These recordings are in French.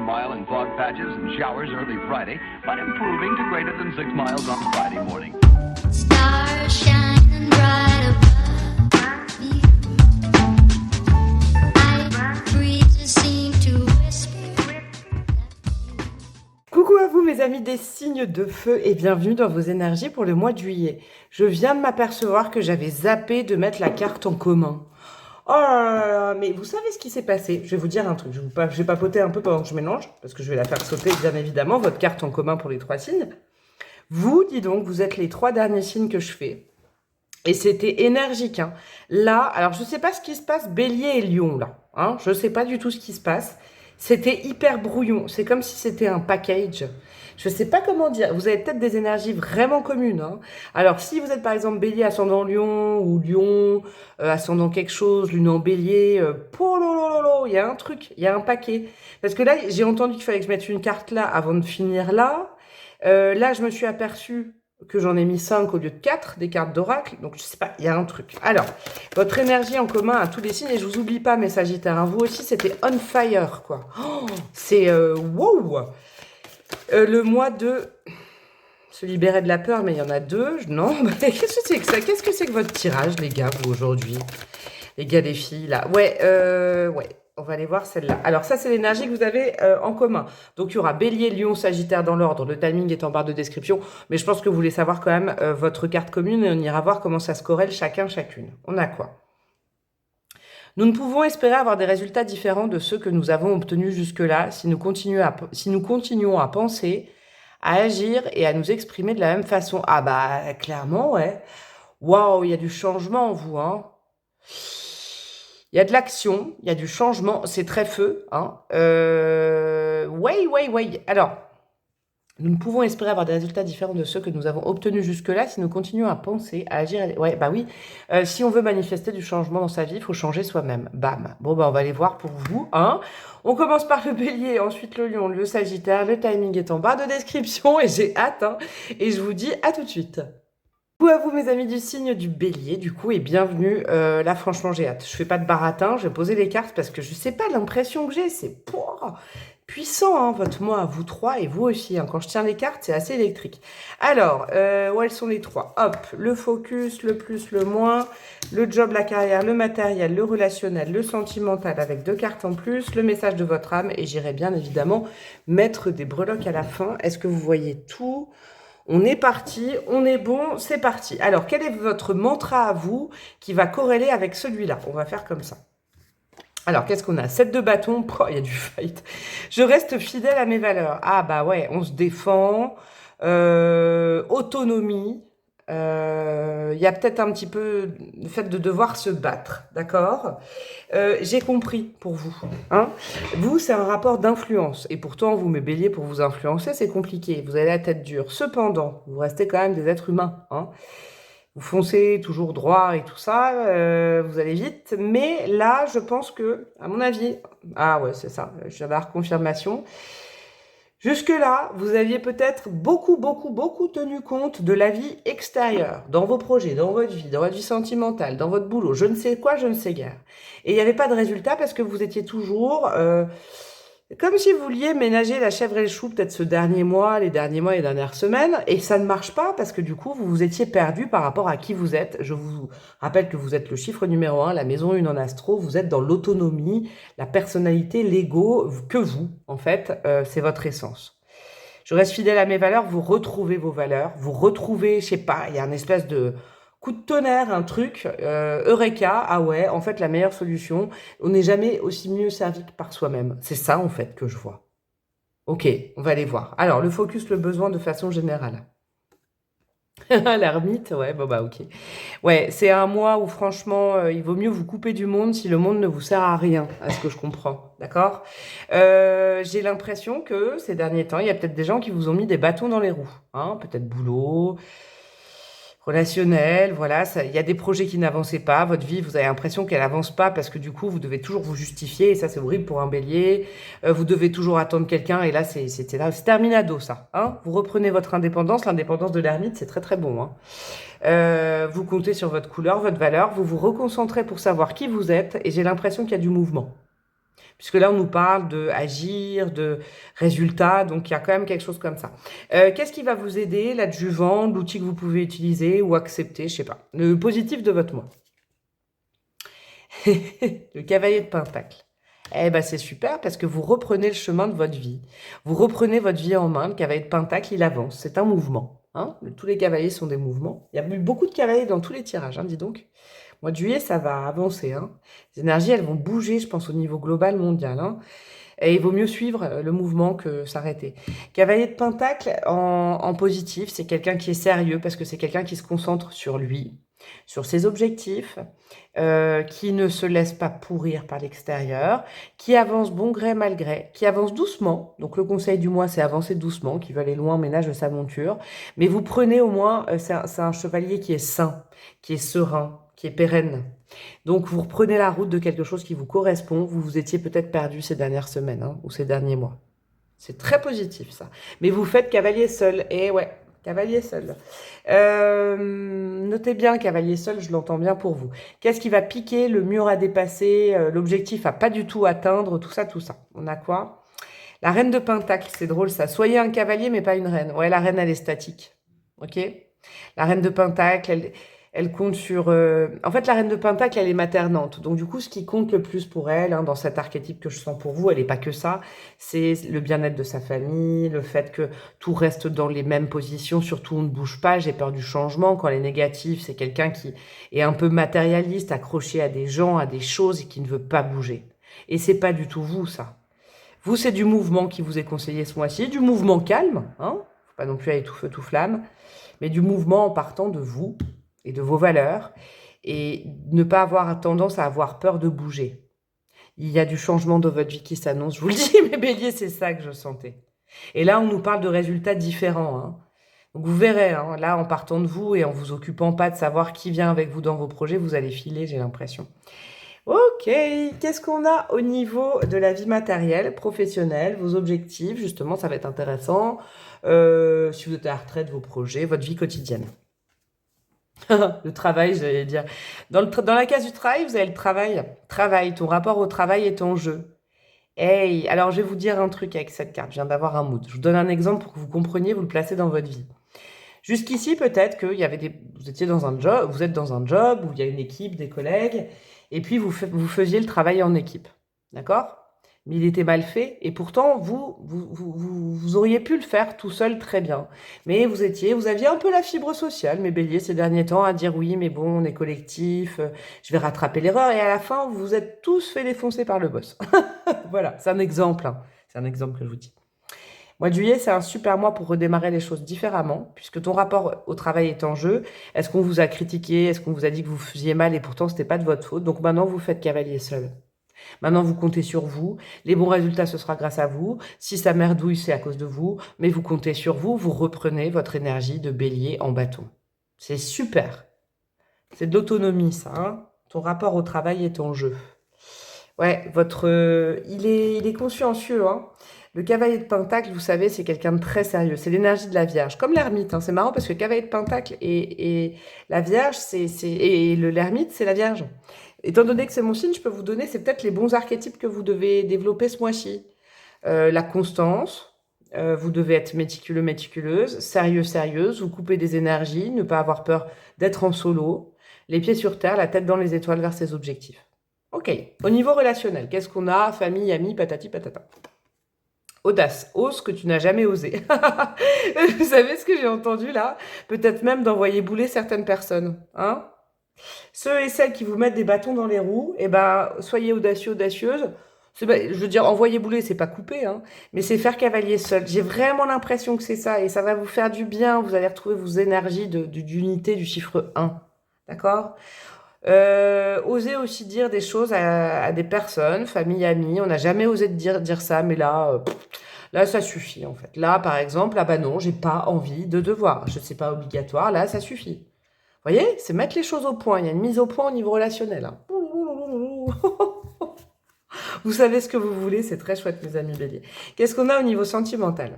mile in fog patches and showers early Friday, but improving to greater than 6 miles on Friday morning. Stars shining bright above me. Night breezes seem to whisper. Coucou à vous mes amis des signes de feu et bienvenue dans vos énergies pour le mois de juillet. Je viens de m'apercevoir que j'avais zappé de mettre la carte en commun. Oh là là, mais vous savez ce qui s'est passé? Je vais vous dire un truc, je vais papoter un peu pendant que je mélange, parce que je vais la faire sauter bien évidemment, votre carte en commun pour les 3 signes. Vous, dis donc, vous êtes les 3 derniers signes que je fais. Et c'était énergique, hein. Là, alors je sais pas ce qui se passe, Bélier et Lion, là. Hein, je sais pas du tout ce qui se passe. C'était hyper brouillon. C'est comme si c'était un package. Je sais pas comment dire. Vous avez peut-être des énergies vraiment communes, hein. Alors, si vous êtes par exemple Bélier, ascendant Lion, ou Lion, ascendant quelque chose, Lune en Bélier, polololo, il y a un truc, il y a un paquet. Parce que là, j'ai entendu qu'il fallait que je mette une carte là avant de finir là. Là, je me suis aperçue que j'en ai mis 5 au lieu de 4, des cartes d'oracle. Donc, je sais pas, il y a un truc. Alors, votre énergie en commun à tous les signes, et je vous oublie pas, mes Sagittaires, hein, vous aussi, c'était on fire, quoi. Oh, c'est wow. Le mois de se libérer de la peur, mais il y en a 2. Non, qu'est-ce que c'est que ça? Qu'est-ce que c'est que votre tirage, les gars, vous, aujourd'hui? Les gars, les filles, là. Ouais. On va aller voir celle-là. Alors ça, c'est l'énergie que vous avez en commun. Donc, il y aura Bélier, Lion, Sagittaire dans l'ordre. Le timing est en barre de description. Mais je pense que vous voulez savoir quand même votre carte commune et on ira voir comment ça se corrèle chacune. On a quoi? Nous ne pouvons espérer avoir des résultats différents de ceux que nous avons obtenus jusque-là si nous continuons à penser, à agir et à nous exprimer de la même façon. Ah bah, clairement, ouais. Waouh, il y a du changement en vous, hein. Il y a de l'action, il y a du changement, c'est très feu, hein. Ouais. Alors, nous ne pouvons espérer avoir des résultats différents de ceux que nous avons obtenus jusque-là si nous continuons à penser, à agir. Ouais, bah oui. Si on veut manifester du changement dans sa vie, il faut changer soi-même. Bam. Bon, bah on va aller voir pour vous, hein. On commence par le Bélier, ensuite le Lion, le Sagittaire. Le timing est en barre de description et j'ai hâte, hein. Et je vous dis à tout de suite. Coucou à vous mes amis du signe du Bélier, du coup, et bienvenue. Là, franchement, j'ai hâte. Je fais pas de baratin, je vais poser les cartes parce que je sais pas, l'impression que j'ai, c'est puissant, hein, votre mois, vous 3 et vous aussi, hein. Quand je tiens les cartes, c'est assez électrique. Alors, où elles sont les 3? Hop, le focus, le plus, le moins, le job, la carrière, le matériel, le relationnel, le sentimental avec 2 cartes en plus, le message de votre âme et j'irai bien évidemment mettre des breloques à la fin. Est-ce que vous voyez tout? On est parti, on est bon, c'est parti. Alors, quel est votre mantra à vous qui va corréler avec celui-là? On va faire comme ça. Alors, qu'est-ce qu'on a? 7 de bâton, il y a du fight. Je reste fidèle à mes valeurs. Ah bah ouais, on se défend, autonomie. Il y a peut-être un petit peu le fait de devoir se battre, d'accord? J'ai compris pour vous, hein. Vous, c'est un rapport d'influence. Et pourtant, vous, mes béliers, pour vous influencer, c'est compliqué. Vous avez la tête dure. Cependant, vous restez quand même des êtres humains, hein. Vous foncez toujours droit et tout ça, vous allez vite. Mais là, je pense que, à mon avis, ah ouais, c'est ça, je viens d'avoir confirmation. Jusque-là, vous aviez peut-être beaucoup tenu compte de la vie extérieure, dans vos projets, dans votre vie sentimentale, dans votre boulot, je ne sais quoi, je ne sais guère. Et il n'y avait pas de résultat parce que vous étiez toujours comme si vous vouliez ménager la chèvre et le chou peut-être ce dernier mois, les dernières semaines, et ça ne marche pas parce que du coup, vous vous étiez perdu par rapport à qui vous êtes. Je vous rappelle que vous êtes le chiffre numéro 1, la maison 1 en astro, vous êtes dans l'autonomie, la personnalité, l'ego, que vous, en fait, c'est votre essence. Je reste fidèle à mes valeurs, vous retrouvez vos valeurs, vous retrouvez, je sais pas, il y a un espèce de coup de tonnerre, un truc, Eureka, ah ouais, en fait, la meilleure solution, on n'est jamais aussi mieux servi que par soi-même. C'est ça, en fait, que je vois. Ok, on va aller voir. Alors, le focus, le besoin de façon générale. L'ermite, ouais, bon bah ok. Ouais, c'est un mois où franchement, il vaut mieux vous couper du monde si le monde ne vous sert à rien, à ce que je comprends, d'accord? J'ai l'impression que ces derniers temps, il y a peut-être des gens qui vous ont mis des bâtons dans les roues, hein, peut-être boulot, relationnel, voilà, il y a des projets qui n'avançaient pas, votre vie, vous avez l'impression qu'elle avance pas parce que du coup, vous devez toujours vous justifier, et ça, c'est horrible pour un bélier, vous devez toujours attendre quelqu'un, et là, c'est terminado, ça, hein. Vous reprenez votre indépendance, l'indépendance de l'ermite, c'est très très bon, hein. Vous comptez sur votre couleur, votre valeur, vous vous reconcentrez pour savoir qui vous êtes, et j'ai l'impression qu'il y a du mouvement. Puisque là, on nous parle de agir, de résultats, donc il y a quand même quelque chose comme ça. Qu'est-ce qui va vous aider? L'adjuvant, l'outil que vous pouvez utiliser ou accepter, je sais pas. Le positif de votre mois. Le cavalier de Pentacle. Eh ben c'est super parce que vous reprenez le chemin de votre vie. Vous reprenez votre vie en main. Le cavalier de Pentacle, il avance. C'est un mouvement. Hein. Tous les cavaliers sont des mouvements. Il y a eu beaucoup de cavaliers dans tous les tirages, hein, dis donc. Mois de juillet, ça va avancer. Hein. Les énergies, elles vont bouger, je pense, au niveau global mondial. Hein. Et il vaut mieux suivre le mouvement que s'arrêter. Cavalier de Pentacle, en positif, c'est quelqu'un qui est sérieux parce que c'est quelqu'un qui se concentre sur lui, sur ses objectifs, qui ne se laisse pas pourrir par l'extérieur, qui avance bon gré mal gré, qui avance doucement. Donc le conseil du mois, c'est avancer doucement, qui veut aller loin, ménage de sa monture. Mais vous prenez au moins, c'est un chevalier qui est sain, qui est serein, qui est pérenne. Donc vous reprenez la route de quelque chose qui vous correspond. Vous vous étiez peut-être perdu ces dernières semaines hein, ou ces derniers mois. C'est très positif ça. Mais vous faites cavalier seul. Et ouais, cavalier seul. Notez bien cavalier seul, je l'entends bien pour vous. Qu'est-ce qui va piquer? Le mur à dépasser, l'objectif à pas du tout atteindre, tout ça, tout ça. On a quoi? La reine de Pentacle, c'est drôle ça. Soyez un cavalier mais pas une reine. Ouais, la reine elle est statique. Ok? La reine de Pentacle, elle compte sur... En fait, la reine de Pentacle, elle est maternante. Donc, du coup, ce qui compte le plus pour elle, hein, dans cet archétype que je sens pour vous, elle n'est pas que ça, c'est le bien-être de sa famille, le fait que tout reste dans les mêmes positions, surtout on ne bouge pas, j'ai peur du changement. Quand elle est négative, c'est quelqu'un qui est un peu matérialiste, accroché à des gens, à des choses et qui ne veut pas bouger. Et c'est pas du tout vous, ça. Vous, c'est du mouvement qui vous est conseillé ce mois-ci, du mouvement calme, hein, faut pas non plus aller tout feu, tout flamme, mais du mouvement en partant de vous, et de vos valeurs, et ne pas avoir tendance à avoir peur de bouger. Il y a du changement dans votre vie qui s'annonce. Je vous le dis, mes béliers, c'est ça que je sentais. Et là, on nous parle de résultats différents. Hein. Donc vous verrez, hein, là, en partant de vous et en vous occupant pas de savoir qui vient avec vous dans vos projets, vous allez filer, j'ai l'impression. Ok, qu'est-ce qu'on a au niveau de la vie matérielle, professionnelle, vos objectifs, justement, ça va être intéressant. Si vous êtes à la retraite, vos projets, votre vie quotidienne. Le travail, j'allais dire. Dans la case du travail, vous avez le travail. Travail, ton rapport au travail est en jeu. Hey, alors je vais vous dire un truc avec cette carte. Je viens d'avoir un mood. Je vous donne un exemple pour que vous compreniez, vous le placez dans votre vie. Jusqu'ici, peut-être que vous étiez dans un job, vous êtes dans un job où il y a une équipe, des collègues, et puis vous faisiez le travail en équipe. D'accord? Mais il était mal fait, et pourtant, vous auriez pu le faire tout seul très bien. Mais vous aviez un peu la fibre sociale, mes béliers, ces derniers temps, à dire oui, mais bon, on est collectif, je vais rattraper l'erreur, et à la fin, vous vous êtes tous fait défoncer par le boss. Voilà, c'est un exemple, hein. C'est un exemple que je vous dis. Mois de juillet, c'est un super mois pour redémarrer les choses différemment, puisque ton rapport au travail est en jeu. Est-ce qu'on vous a critiqué? Est-ce qu'on vous a dit que vous faisiez mal et pourtant, c'était pas de votre faute? Donc maintenant, vous faites cavalier seul. Maintenant, vous comptez sur vous. Les bons résultats, ce sera grâce à vous. Si ça merdouille, c'est à cause de vous. Mais vous comptez sur vous. Vous reprenez votre énergie de bélier en bâton. C'est super. C'est de l'autonomie, ça. Hein. Ton rapport au travail est en jeu. Ouais, il est consciencieux. Hein. Le cavalier de Pentacle, vous savez, c'est quelqu'un de très sérieux. C'est l'énergie de la Vierge. Comme l'ermite. Hein. C'est marrant parce que le cavalier de Pentacle et la Vierge, et l'ermite, c'est la Vierge. Étant donné que c'est mon signe, je peux vous donner, c'est peut-être les bons archétypes que vous devez développer ce mois-ci. La constance, vous devez être méticuleux, méticuleuse, sérieux, sérieuse, vous couper des énergies, ne pas avoir peur d'être en solo, les pieds sur terre, la tête dans les étoiles vers ses objectifs. Ok, au niveau relationnel, qu'est-ce qu'on a? Famille, amis, patati, patata. Audace, ose ce que tu n'as jamais osé. Vous savez ce que j'ai entendu là? Peut-être même d'envoyer bouler certaines personnes, hein? Ceux et celles qui vous mettent des bâtons dans les roues, eh ben, soyez audacieux, audacieuse. Je veux dire, envoyer bouler, c'est pas couper, hein, mais c'est faire cavalier seul. J'ai vraiment l'impression que c'est ça, et ça va vous faire du bien. Vous allez retrouver vos énergies d'unité du chiffre 1. D'accord? Osez aussi dire des choses à des personnes, famille, amis. On n'a jamais osé dire ça, mais là, là, ça suffit, en fait. Là, par exemple, ah bah non, j'ai pas envie de devoir. Je sais pas obligatoire, là, ça suffit. Vous voyez, c'est mettre les choses au point. Il y a une mise au point au niveau relationnel. Hein. Vous savez ce que vous voulez, c'est très chouette, mes amis béliers. Qu'est-ce qu'on a au niveau sentimental?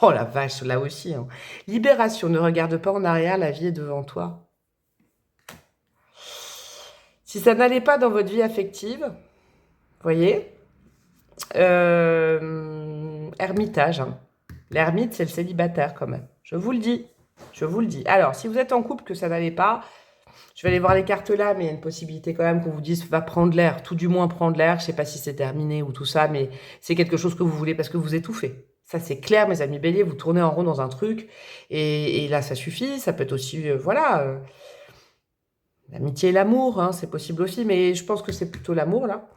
Oh la vache, là aussi. Hein. Libération, ne regarde pas en arrière, la vie est devant toi. Si ça n'allait pas dans votre vie affective, voyez? Ermitage, hein. L'ermite, c'est le célibataire quand même. Je vous le dis. Je vous le dis. Alors, si vous êtes en couple, que ça n'allait pas, je vais aller voir les cartes là, mais il y a une possibilité quand même qu'on vous dise va prendre l'air, tout du moins prendre l'air. Je sais pas si c'est terminé ou tout ça, mais c'est quelque chose que vous voulez parce que vous étouffez. Ça, c'est clair, mes amis béliers, vous tournez en rond dans un truc, et là, ça suffit. Ça peut être aussi, voilà, l'amitié et l'amour, hein, c'est possible aussi, mais je pense que c'est plutôt l'amour, là.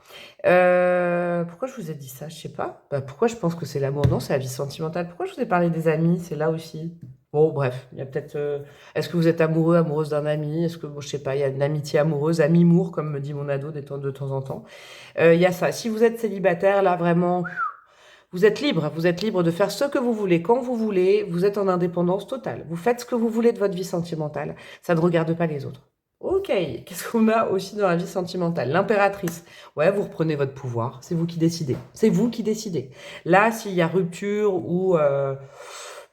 Pourquoi je vous ai dit ça? Je sais pas. Bah, pourquoi je pense que c'est l'amour? Non, c'est la vie sentimentale. Pourquoi je vous ai parlé des amis? C'est là aussi. Bon, bref, il y a peut-être... est-ce que vous êtes amoureux, amoureuse d'un ami? Est-ce que, bon, je sais pas, il y a une amitié amoureuse, ami-mour, comme me dit mon ado de temps en temps. Il y a ça. Si vous êtes célibataire, là, vraiment, vous êtes libre. Vous êtes libre de faire ce que vous voulez, quand vous voulez. Vous êtes en indépendance totale. Vous faites ce que vous voulez de votre vie sentimentale. Ça ne regarde pas les autres. Ok, qu'est-ce qu'on a aussi dans la vie sentimentale? L'impératrice. Ouais, vous reprenez votre pouvoir, c'est vous qui décidez. C'est vous qui décidez. Là, s'il y a rupture ou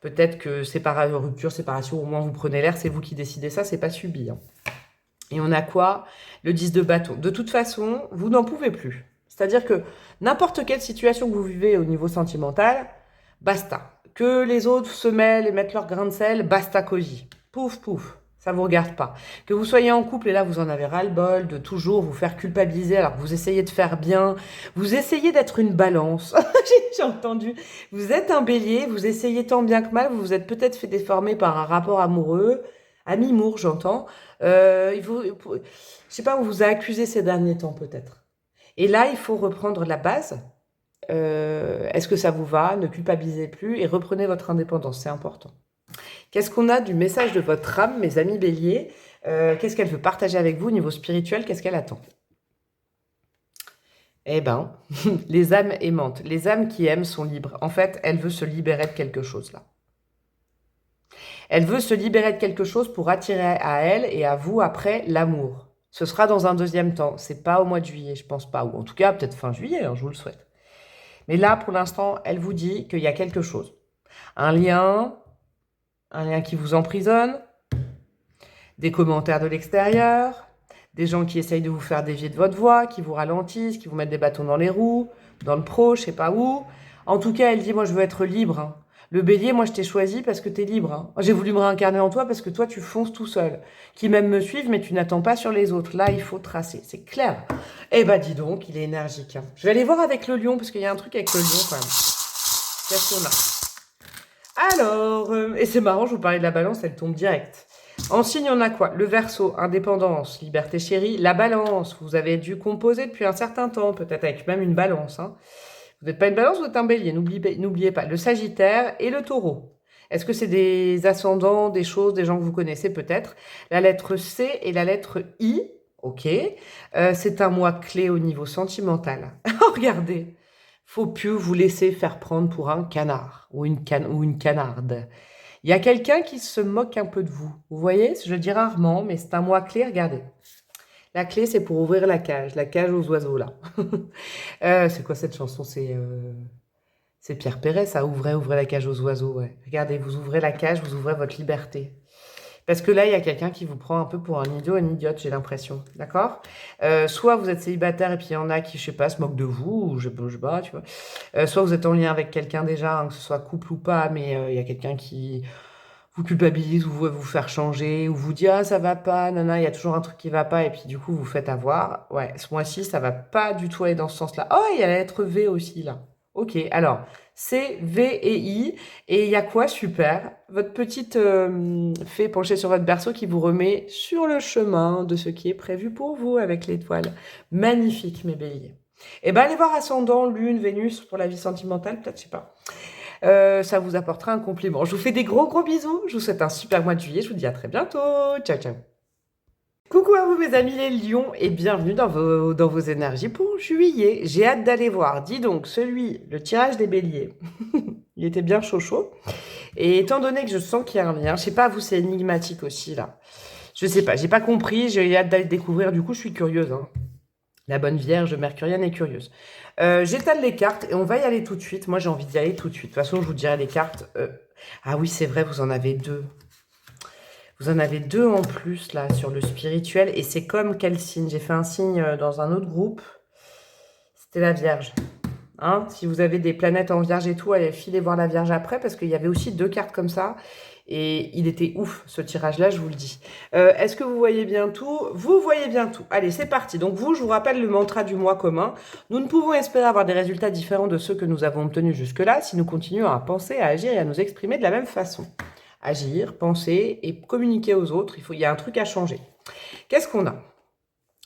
peut-être que rupture, séparation, au moins vous prenez l'air, c'est vous qui décidez ça, c'est pas subi, hein. Et on a quoi? Le 10 de bâton. De toute façon, vous n'en pouvez plus. C'est-à-dire que n'importe quelle situation que vous vivez au niveau sentimental, basta. Que les autres se mêlent et mettent leur grain de sel, basta cosy. Pouf, pouf. Ça vous regarde pas. Que vous soyez en couple et là vous en avez ras-le-bol de toujours vous faire culpabiliser alors que vous essayez de faire bien, vous essayez d'être une balance. J'ai entendu. Vous êtes un bélier, vous essayez tant bien que mal, vous vous êtes peut-être fait déformer par un rapport amoureux, ami-mour j'entends. Je sais pas, on vous a accusé ces derniers temps peut-être. Et là il faut reprendre la base. Est-ce que ça vous va? Ne culpabilisez plus et reprenez votre indépendance, c'est important. Qu'est-ce qu'on a du message de votre âme, mes amis béliers? Qu'est-ce qu'elle veut partager avec vous au niveau spirituel? Qu'est-ce qu'elle attend? Eh ben, les âmes aimantes. Les âmes qui aiment sont libres. En fait, elle veut se libérer de quelque chose, là. Elle veut se libérer de quelque chose pour attirer à elle et à vous, après, l'amour. Ce sera dans un deuxième temps. C'est pas au mois de juillet, je pense pas. Ou en tout cas, peut-être fin juillet, hein, je vous le souhaite. Mais là, pour l'instant, elle vous dit qu'il y a quelque chose. Un lien qui vous emprisonne, des commentaires de l'extérieur, des gens qui essayent de vous faire dévier de votre voie, qui vous ralentissent, qui vous mettent des bâtons dans les roues, dans le pro, je sais pas où. En tout cas, elle dit, moi, je veux être libre, hein. Le bélier, moi, je t'ai choisi parce que t'es libre, hein. J'ai voulu me réincarner en toi parce que toi, tu fonces tout seul. Qui même me suivent, mais tu n'attends pas sur les autres. Là, il faut tracer. C'est clair. Eh ben, dis donc, il est énergique, hein. Je vais aller voir avec le lion, parce qu'il y a un truc avec le lion, quand même. Qu'est-ce qu'on a? Alors, et c'est marrant, je vous parlais de la balance, elle tombe direct. En signe, on a quoi? Le Verseau, indépendance, liberté chérie. La balance, vous avez dû composer depuis un certain temps, peut-être avec même une balance, hein. Vous n'êtes pas une balance, vous êtes un bélier, n'oubliez pas. Le Sagittaire et le Taureau. Est-ce que c'est des ascendants, des choses, des gens que vous connaissez peut-être? La lettre C et la lettre I, ok. C'est un mois clé au niveau sentimental. Regardez. Faut plus vous laisser faire prendre pour un canard ou une canarde. Il y a quelqu'un qui se moque un peu de vous. Vous voyez, je le dis rarement, mais c'est un mois clé, regardez. La clé, c'est pour ouvrir la cage aux oiseaux, là. C'est quoi cette chanson? C'est Pierre Perret, ça, ouvrez la cage aux oiseaux, ouais. Regardez, vous ouvrez la cage, vous ouvrez votre liberté. Parce que là, il y a quelqu'un qui vous prend un peu pour un idiot, une idiote, j'ai l'impression. D'accord? Soit vous êtes célibataire et puis il y en a qui, je sais pas, se moquent de vous, ou je sais pas, tu vois. Soit vous êtes en lien avec quelqu'un déjà, hein, que ce soit couple ou pas, mais il y a quelqu'un qui vous culpabilise ou veut vous faire changer, ou vous dit ah ça va pas, nana, il y a toujours un truc qui va pas, et puis du coup vous faites avoir. Ouais, ce mois-ci, ça va pas du tout aller dans ce sens-là. Oh, il y a la lettre V aussi, là. Ok, alors, C, V et I. Et il y a quoi? Super. Votre petite fée penchée sur votre berceau qui vous remet sur le chemin de ce qui est prévu pour vous avec l'étoile. Magnifique, mes béliers. Eh ben, allez voir Ascendant, Lune, Vénus pour la vie sentimentale, peut-être, je sais pas. Ça vous apportera un compliment. Je vous fais des gros bisous. Je vous souhaite un super mois de juillet. Je vous dis à très bientôt. Ciao, ciao. Coucou à vous mes amis les lions et bienvenue dans vos énergies pour juillet. J'ai hâte d'aller voir. Dis donc, le tirage des béliers, il était bien chaud. Et étant donné que je sens qu'il y a un lien, je sais pas, vous c'est énigmatique aussi là. Je sais pas, j'ai pas compris, j'ai hâte d'aller découvrir, du coup je suis curieuse, hein. La bonne vierge mercurienne est curieuse. J'étale les cartes et on va y aller tout de suite. Moi j'ai envie d'y aller tout de suite. De toute façon je vous dirai les cartes. Ah oui c'est vrai, vous en avez deux. Vous en avez deux en plus, là, sur le spirituel. Et c'est comme quel signe? J'ai fait un signe dans un autre groupe. C'était la Vierge. Hein, si vous avez des planètes en Vierge et tout, allez filer voir la Vierge après, parce qu'il y avait aussi 2 cartes comme ça. Et il était ouf, ce tirage-là, je vous le dis. Est-ce que vous voyez bien tout? Vous voyez bien tout. Allez, c'est parti. Donc vous, je vous rappelle le mantra du mois commun. Nous ne pouvons espérer avoir des résultats différents de ceux que nous avons obtenus jusque-là si nous continuons à penser, à agir et à nous exprimer de la même façon. Agir, penser et communiquer aux autres. Il y a un truc à changer. Qu'est-ce qu'on a?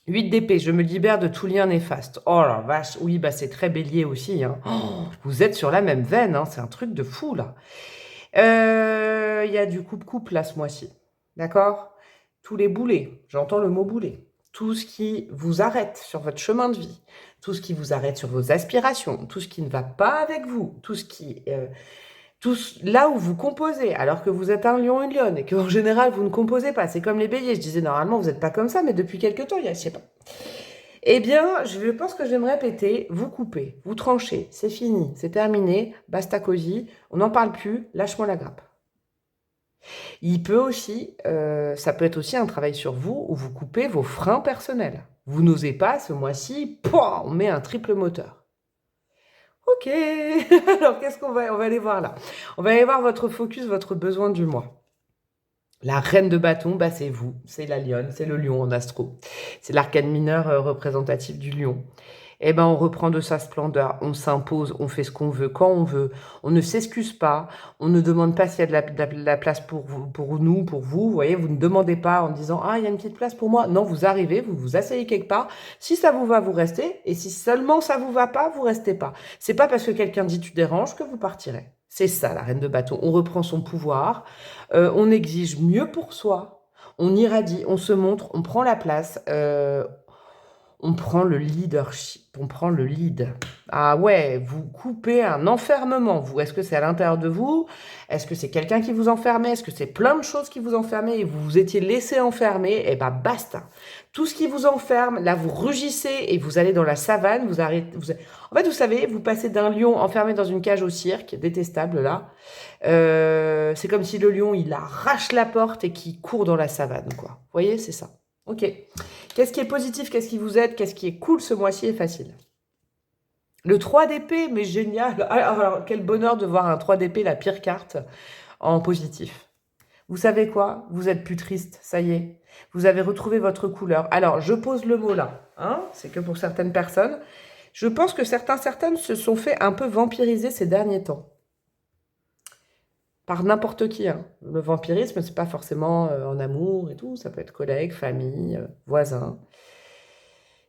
8 d'épée, je me libère de tout lien néfaste. Oh la vache, oui, bah c'est très bélier aussi. Hein. Oh, vous êtes sur la même veine, hein, c'est un truc de fou là. Il y a du coupe-coupe là ce mois-ci. D'accord? Tous les boulets, j'entends le mot boulet. Tout ce qui vous arrête sur votre chemin de vie, tout ce qui vous arrête sur vos aspirations, tout ce qui ne va pas avec vous, tout ce qui... là où vous composez, alors que vous êtes un lion, une lionne, et qu'en général, vous ne composez pas. C'est comme les béliers. Je disais, normalement, vous n'êtes pas comme ça, mais depuis quelques temps, je sais pas. Eh bien, je pense que je vais me répéter, vous coupez, vous tranchez, c'est fini, c'est terminé, basta cosy, on n'en parle plus, lâche-moi la grappe. Il peut aussi, ça peut être aussi un travail sur vous, où vous coupez vos freins personnels. Vous n'osez pas, ce mois-ci, on met un triple moteur. Ok, alors qu'est-ce qu'on va... On va aller voir là. On va aller voir votre focus, votre besoin du mois. La reine de bâton, bah c'est vous, c'est la lionne, c'est le lion en astro. C'est l'arcane mineur représentatif du lion. Eh ben, on reprend de sa splendeur, on s'impose, on fait ce qu'on veut, quand on veut. On ne s'excuse pas, on ne demande pas s'il y a de la place pour vous, vous voyez, vous ne demandez pas en disant « Ah, il y a une petite place pour moi ». Non, vous arrivez, vous vous asseyez quelque part. Si ça vous va, vous restez. Et si seulement ça vous va pas, vous restez pas. C'est pas parce que quelqu'un dit « Tu déranges » que vous partirez. C'est ça, la reine de bâton. On reprend son pouvoir, on exige mieux pour soi, on irradie, on se montre, on prend la place, on prend le leadership, on prend le lead. Ah ouais, vous coupez un enfermement, vous. Est-ce que c'est à l'intérieur de vous? Est-ce que c'est quelqu'un qui vous enfermait? Est-ce que c'est plein de choses qui vous enfermaient et vous vous étiez laissé enfermer? Eh ben basta. Tout ce qui vous enferme, là vous rugissez et vous allez dans la savane, vous arrêtez... En fait, vous savez, vous passez d'un lion enfermé dans une cage au cirque, détestable là. C'est comme si le lion, il arrache la porte et qu'il court dans la savane, quoi. Vous voyez, c'est ça. Ok. Qu'est-ce qui est positif? Qu'est-ce qui vous aide? Qu'est-ce qui est cool ce mois-ci et facile? Le 3 d'épée, mais génial. Alors, quel bonheur de voir un 3 d'épée, la pire carte, en positif. Vous savez quoi? Vous êtes plus triste, ça y est. Vous avez retrouvé votre couleur. Alors, je pose le mot là. Hein, c'est que pour certaines personnes. Je pense que certaines se sont fait un peu vampiriser ces derniers temps. Par n'importe qui. Hein. Le vampirisme, c'est pas forcément en amour et tout. Ça peut être collègue, famille, voisin.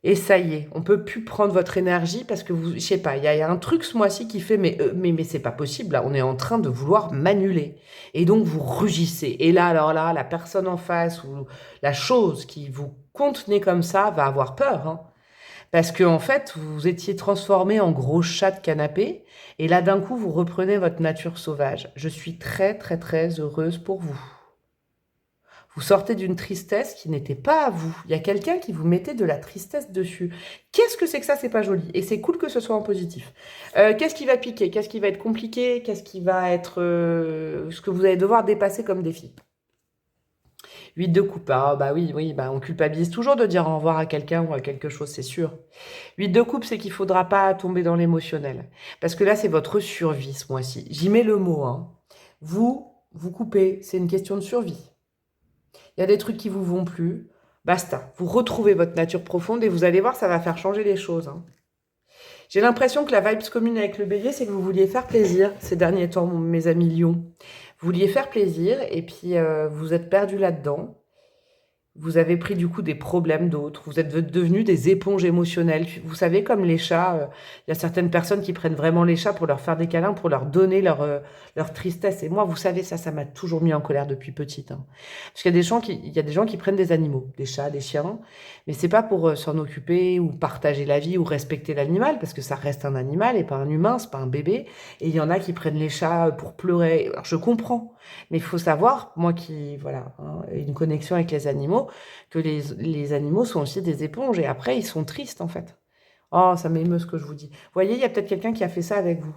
Et ça y est, on peut plus prendre votre énergie parce que vous, je sais pas, il y a un truc ce mois-ci qui fait, mais c'est pas possible. Là, on est en train de vouloir m'annuler. Et donc vous rugissez. Et là, alors là, la personne en face ou la chose qui vous contenait comme ça va avoir peur. Hein. Parce que en fait, vous étiez transformé en gros chat de canapé. Et là, d'un coup, vous reprenez votre nature sauvage. Je suis très, très, très heureuse pour vous. Vous sortez d'une tristesse qui n'était pas à vous. Il y a quelqu'un qui vous mettait de la tristesse dessus. Qu'est-ce que c'est que ça? C'est pas joli. Et c'est cool que ce soit en positif. Qu'est-ce qui va piquer? Qu'est-ce qui va être compliqué? Qu'est-ce qui va être ce que vous allez devoir dépasser comme défi? 8 de coupe. Ah bah oui, on culpabilise toujours de dire au revoir à quelqu'un ou à quelque chose, c'est sûr. 8 de coupe, c'est qu'il faudra pas tomber dans l'émotionnel. Parce que là, c'est votre survie ce mois-ci. J'y mets le mot. Hein. Vous coupez. C'est une question de survie. Il y a des trucs qui vous vont plus, basta. Vous retrouvez votre nature profonde et vous allez voir, ça va faire changer les choses. Hein. J'ai l'impression que la vibe commune avec le bélier, c'est que vous vouliez faire plaisir ces derniers temps, mes amis lions. Vous vouliez faire plaisir et puis vous êtes perdu là-dedans. Vous avez pris du coup des problèmes d'autres. Vous êtes devenus des éponges émotionnelles. Vous savez, comme les chats, il y a certaines personnes qui prennent vraiment les chats pour leur faire des câlins, pour leur donner leur tristesse. Et moi, vous savez, ça m'a toujours mis en colère depuis petite. Hein. Parce qu'il y a des gens qui prennent des animaux, des chats, des chiens, mais c'est pas pour s'en occuper ou partager la vie ou respecter l'animal, parce que ça reste un animal et pas un humain, c'est pas un bébé. Et il y en a qui prennent les chats pour pleurer. Alors, je comprends, mais il faut savoir, moi qui, voilà, hein, une connexion avec les animaux, que les animaux sont aussi des éponges et après ils sont tristes en fait. Oh, ça m'émeut ce que je vous dis. Vous voyez, il y a peut-être quelqu'un qui a fait ça avec vous.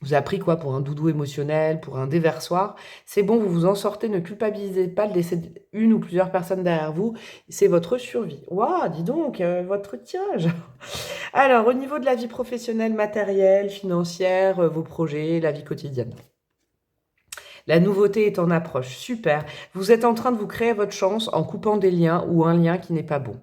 Vous avez pris quoi pour un doudou émotionnel, pour un déversoir. C'est bon, vous vous en sortez, ne culpabilisez pas de laisser une ou plusieurs personnes derrière vous. C'est votre survie. Waouh, dis donc, votre tirage. Alors, au niveau de la vie professionnelle, matérielle, financière, vos projets, la vie quotidienne. La nouveauté est en approche. Super. Vous êtes en train de vous créer votre chance en coupant des liens ou un lien qui n'est pas bon.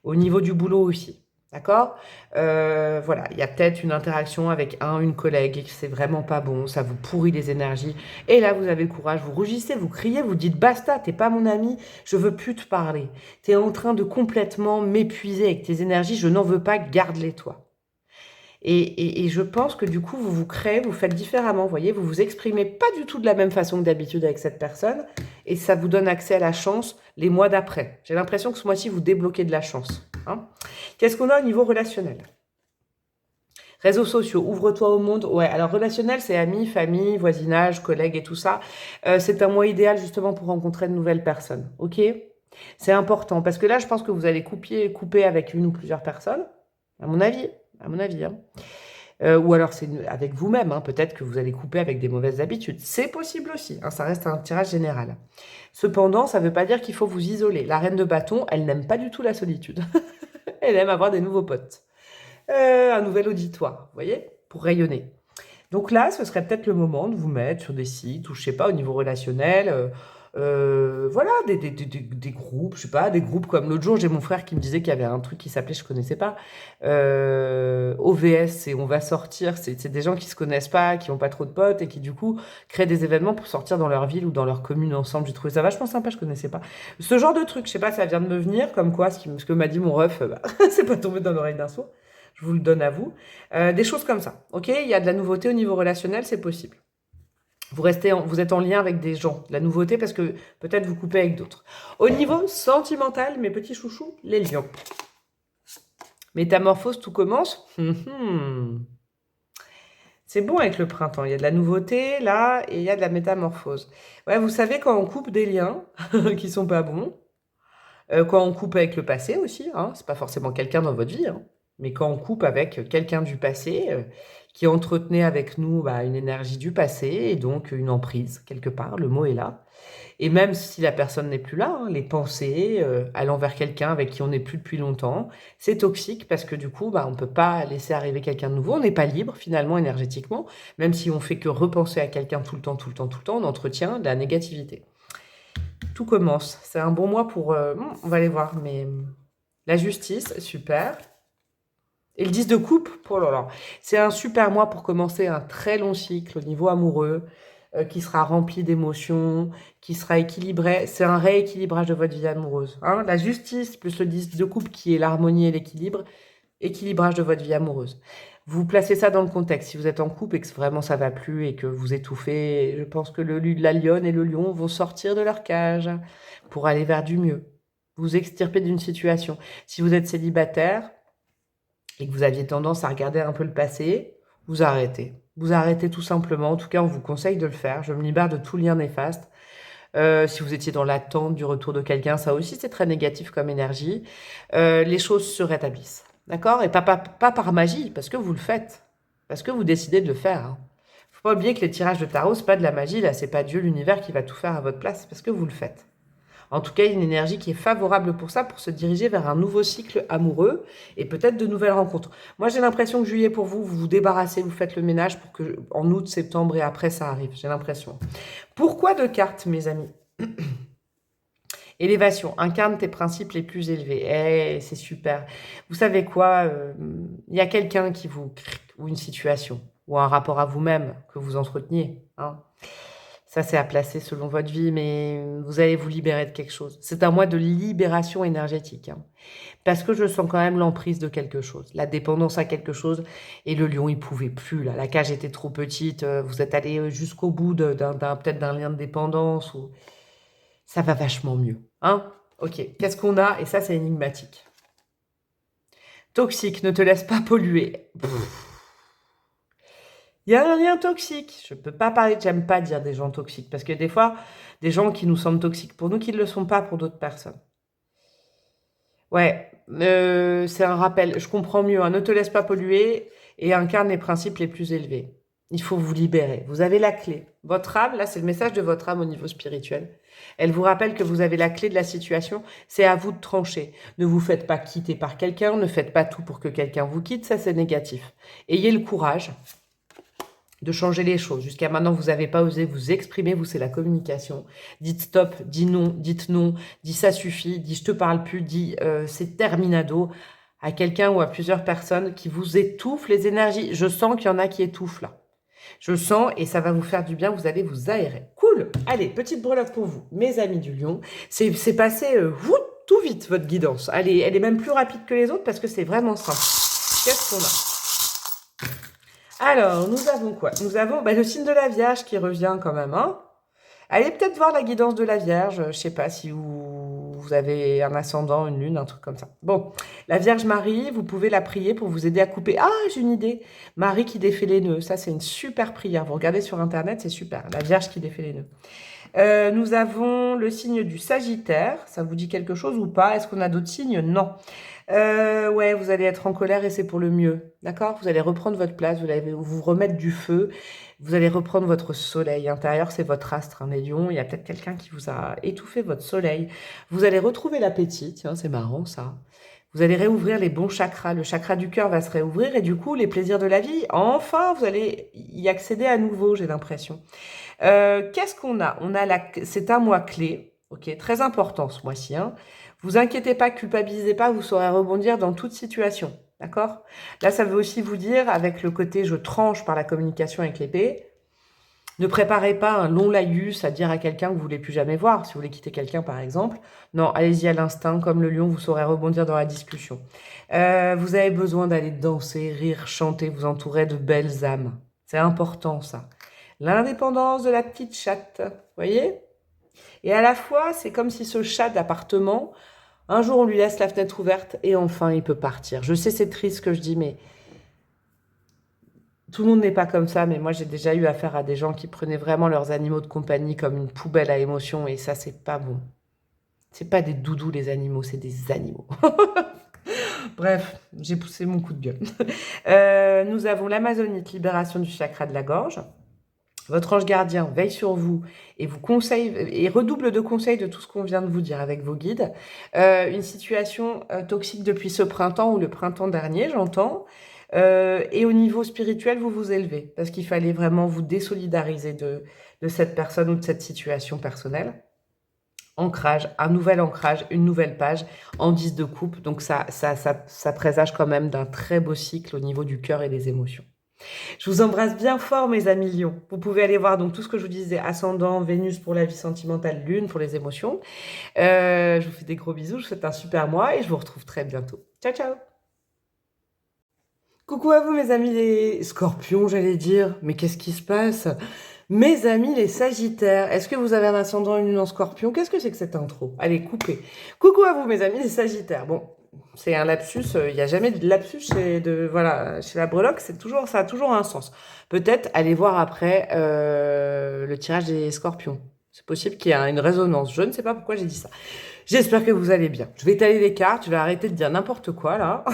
Au niveau du boulot aussi. D'accord? Voilà, il y a peut-être une interaction avec une collègue et que c'est vraiment pas bon, ça vous pourrit les énergies. Et là, vous avez le courage, vous rugissez, vous criez, vous dites basta, t'es pas mon ami, je veux plus te parler. T'es en train de complètement m'épuiser avec tes énergies, je n'en veux pas, garde-les toi. Et je pense que du coup, vous vous créez, vous faites différemment, vous voyez, vous vous exprimez pas du tout de la même façon que d'habitude avec cette personne, et ça vous donne accès à la chance les mois d'après. J'ai l'impression que ce mois-ci, vous débloquez de la chance. Hein. Qu'est-ce qu'on a au niveau relationnel? Réseaux sociaux, ouvre-toi au monde. Ouais, alors relationnel, c'est amis, famille, voisinage, collègues et tout ça. C'est un mois idéal justement pour rencontrer de nouvelles personnes. Ok? C'est important parce que là, je pense que vous allez couper avec une ou plusieurs personnes, à mon avis. À mon avis. Hein. Ou alors c'est avec vous-même. Hein. Peut-être que vous allez couper avec des mauvaises habitudes. C'est possible aussi. Hein. Ça reste un tirage général. Cependant, ça ne veut pas dire qu'il faut vous isoler. La reine de bâton, elle n'aime pas du tout la solitude. Elle aime avoir des nouveaux potes. Un nouvel auditoire, vous voyez, pour rayonner. Donc là, ce serait peut-être le moment de vous mettre sur des sites ou je sais pas, au niveau relationnel, voilà, des groupes, je sais pas, des groupes comme l'autre jour, j'ai mon frère qui me disait qu'il y avait un truc qui s'appelait, je connaissais pas, OVS, et on va sortir, c'est des gens qui se connaissent pas, qui ont pas trop de potes et qui du coup créent des événements pour sortir dans leur ville ou dans leur commune ensemble. J'ai trouvé ça vachement sympa, je connaissais pas. Ce genre de truc, je sais pas, ça vient de me venir, comme quoi, ce que m'a dit mon ref, bah, c'est pas tombé dans l'oreille d'un sourd. Je vous le donne à vous. Des choses comme ça. Ok, il y a de la nouveauté au niveau relationnel, c'est possible. Vous êtes en lien avec des gens. De la nouveauté parce que peut-être vous coupez avec d'autres. Au niveau sentimental, mes petits chouchous, les lions. Métamorphose, tout commence. C'est bon avec le printemps. Il y a de la nouveauté là et il y a de la métamorphose. Ouais, vous savez quand on coupe des liens qui sont pas bons, quand on coupe avec le passé aussi, hein, c'est pas forcément quelqu'un dans votre vie, hein, mais quand on coupe avec quelqu'un du passé qui entretenait avec nous une énergie du passé et donc une emprise quelque part, le mot est là. Et même si la personne n'est plus là, hein, les pensées allant vers quelqu'un avec qui on n'est plus depuis longtemps, c'est toxique parce que du coup, on ne peut pas laisser arriver quelqu'un de nouveau, on n'est pas libre finalement énergétiquement, même si on fait que repenser à quelqu'un tout le temps, tout le temps, tout le temps, on entretient de la négativité. Tout commence. C'est un bon mois pour... on va aller voir, mais... La justice, super. Et le 10 de coupe, oh là là. C'est un super mois pour commencer un très long cycle au niveau amoureux, qui sera rempli d'émotions, qui sera équilibré. C'est un rééquilibrage de votre vie amoureuse. Hein. La justice plus le 10 de coupe qui est l'harmonie et l'équilibre, équilibrage de votre vie amoureuse. Vous placez ça dans le contexte. Si vous êtes en couple et que vraiment ça va plus et que vous étouffez, je pense que la lionne et le lion vont sortir de leur cage pour aller vers du mieux. Vous extirper d'une situation. Si vous êtes célibataire et que vous aviez tendance à regarder un peu le passé, vous arrêtez. Vous arrêtez tout simplement. En tout cas, on vous conseille de le faire. Je me libère de tout lien néfaste. Si vous étiez dans l'attente du retour de quelqu'un, ça aussi c'est très négatif comme énergie. Les choses se rétablissent. D'accord? Et pas par magie, parce que vous le faites. Parce que vous décidez de le faire. Hein. Faut pas oublier que les tirages de tarot, c'est pas de la magie, là, c'est pas Dieu, l'univers qui va tout faire à votre place, parce que vous le faites. En tout cas, il y a une énergie qui est favorable pour ça, pour se diriger vers un nouveau cycle amoureux et peut-être de nouvelles rencontres. Moi, j'ai l'impression que juillet, pour vous, vous vous débarrassez, vous faites le ménage pour que en août, septembre et après, ça arrive. J'ai l'impression. Pourquoi 2 cartes, mes amis? Élévation, incarne tes principes les plus élevés. Eh, c'est super. Vous savez quoi? Il y a quelqu'un qui vous... ou une situation, ou un rapport à vous-même que vous entreteniez. Hein. Ça, c'est à placer selon votre vie, mais vous allez vous libérer de quelque chose. C'est un mois de libération énergétique. Hein. Parce que je sens quand même l'emprise de quelque chose, la dépendance à quelque chose. Et le lion, il pouvait plus. Là. La cage était trop petite. Vous êtes allé jusqu'au bout peut-être d'un lien de dépendance. Ou... Ça va vachement mieux. Hein? Ok, qu'est-ce qu'on a? Et ça, c'est énigmatique. Toxique, ne te laisse pas polluer. Il y a un lien toxique. Je ne peux pas parler, j'aime pas dire des gens toxiques, parce que des fois, des gens qui nous semblent toxiques pour nous, qui ne le sont pas pour d'autres personnes. Ouais, c'est un rappel. Je comprends mieux. Hein. Ne te laisse pas polluer et incarne les principes les plus élevés. Il faut vous libérer. Vous avez la clé. Votre âme, là, c'est le message de votre âme au niveau spirituel. Elle vous rappelle que vous avez la clé de la situation. C'est à vous de trancher. Ne vous faites pas quitter par quelqu'un. Ne faites pas tout pour que quelqu'un vous quitte. Ça, c'est négatif. Ayez le courage de changer les choses. Jusqu'à maintenant, vous n'avez pas osé vous exprimer. Vous, c'est la communication. Dites stop, dites non, dites ça suffit, dites je te parle plus, dites c'est terminado à quelqu'un ou à plusieurs personnes qui vous étouffent les énergies. Je sens qu'il y en a qui étouffent là. Je sens et ça va vous faire du bien, vous allez vous aérer. Cool. Allez, petite breloque pour vous, mes amis du lion. C'est passé tout vite, votre guidance. Allez, elle est même plus rapide que les autres parce que c'est vraiment simple. Qu'est-ce qu'on a? Alors, nous avons quoi? Nous avons le signe de la Vierge qui revient quand même. Hein. Allez peut-être voir la guidance de la Vierge. Je ne sais pas si vous avez un ascendant, une lune, un truc comme ça. Bon, la Vierge Marie, vous pouvez la prier pour vous aider à couper. Ah, j'ai une idée. Marie qui défait les nœuds. Ça, c'est une super prière. Vous regardez sur Internet, c'est super. La Vierge qui défait les nœuds. Nous avons le signe du Sagittaire. Ça vous dit quelque chose ou pas? Est-ce qu'on a d'autres signes? Non. Ouais, vous allez être en colère et c'est pour le mieux. D'accord? Vous allez reprendre votre place, vous allez vous remettre du feu. Vous allez reprendre votre soleil intérieur, c'est votre astre, hein, les lions. Il y a peut-être quelqu'un qui vous a étouffé votre soleil. Vous allez retrouver l'appétit, tiens, c'est marrant ça. Vous allez réouvrir les bons chakras. Le chakra du cœur va se réouvrir et du coup, les plaisirs de la vie, enfin, vous allez y accéder à nouveau, j'ai l'impression. Qu'est-ce qu'on a? C'est un mois clé, ok, très important ce mois-ci. Hein. Vous inquiétez pas, culpabilisez pas, vous saurez rebondir dans toute situation. D'accord? Là, ça veut aussi vous dire, avec le côté je tranche par la communication avec l'épée, ne préparez pas un long laïus à dire à quelqu'un que vous ne voulez plus jamais voir, si vous voulez quitter quelqu'un par exemple. Non, allez-y à l'instinct, comme le lion, vous saurez rebondir dans la discussion. Vous avez besoin d'aller danser, rire, chanter, vous entourer de belles âmes. C'est important ça. L'indépendance de la petite chatte, vous voyez? Et à la fois, c'est comme si ce chat d'appartement... Un jour, on lui laisse la fenêtre ouverte et enfin, il peut partir. Je sais, c'est triste ce que je dis, mais tout le monde n'est pas comme ça. Mais moi, j'ai déjà eu affaire à des gens qui prenaient vraiment leurs animaux de compagnie comme une poubelle à émotions et ça, c'est pas bon. C'est pas des doudous, les animaux, c'est des animaux. Bref, j'ai poussé mon coup de gueule. Nous avons l'Amazonite, libération du chakra de la gorge. Votre ange gardien veille sur vous et vous conseille et redouble de conseils de tout ce qu'on vient de vous dire avec vos guides. Une situation toxique depuis ce printemps ou le printemps dernier, j'entends. Et au niveau spirituel, vous vous élevez parce qu'il fallait vraiment vous désolidariser de cette personne ou de cette situation personnelle. Ancrage, un nouvel ancrage, une nouvelle page en 10 de coupe. Donc ça présage quand même d'un très beau cycle au niveau du cœur et des émotions. Je vous embrasse bien fort, mes amis lions. Vous pouvez aller voir donc tout ce que je vous disais, ascendant, Vénus pour la vie sentimentale, Lune pour les émotions. Je vous fais des gros bisous, je vous souhaite un super mois et je vous retrouve très bientôt. Ciao, ciao. Coucou à vous, mes amis les scorpions, j'allais dire. Mais qu'est-ce qui se passe? Mes amis les sagittaires, est-ce que vous avez un ascendant et une lune en scorpion? Qu'est-ce que c'est que cette intro? Allez, coupez. Coucou à vous, mes amis les sagittaires. Bon, c'est un lapsus, il n'y a jamais de lapsus chez la breloque, ça a toujours un sens. Peut-être aller voir après le tirage des scorpions. C'est possible qu'il y ait une résonance. Je ne sais pas pourquoi j'ai dit ça. J'espère que vous allez bien. Je vais étaler les cartes, je vais arrêter de dire n'importe quoi là.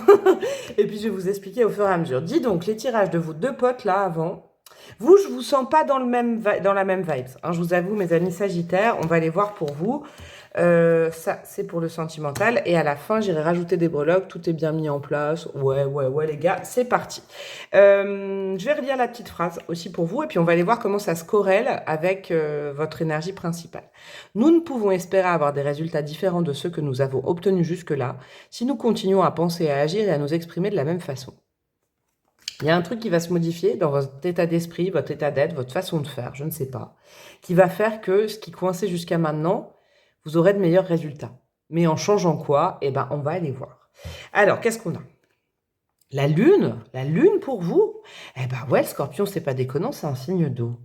Et puis je vais vous expliquer au fur et à mesure. Dis donc, les tirages de vos deux potes là avant. Vous, je vous sens pas dans la même vibe. Hein, je vous avoue, mes amis sagittaires, on va les voir pour vous. Ça, c'est pour le sentimental. Et à la fin, j'irai rajouter des breloques. Tout est bien mis en place. Ouais, les gars, c'est parti. Je vais relire la petite phrase aussi pour vous. Et puis, on va aller voir comment ça se corrèle avec votre énergie principale. Nous ne pouvons espérer avoir des résultats différents de ceux que nous avons obtenus jusque-là si nous continuons à penser, à agir et à nous exprimer de la même façon. Il y a un truc qui va se modifier dans votre état d'esprit, votre état d'être, votre façon de faire, je ne sais pas, qui va faire que ce qui coinçait jusqu'à maintenant, vous aurez de meilleurs résultats. Mais en changeant quoi? Eh ben, on va aller voir. Alors, qu'est-ce qu'on a? La lune pour vous? Eh ben ouais, le scorpion, c'est pas déconnant, c'est un signe d'eau.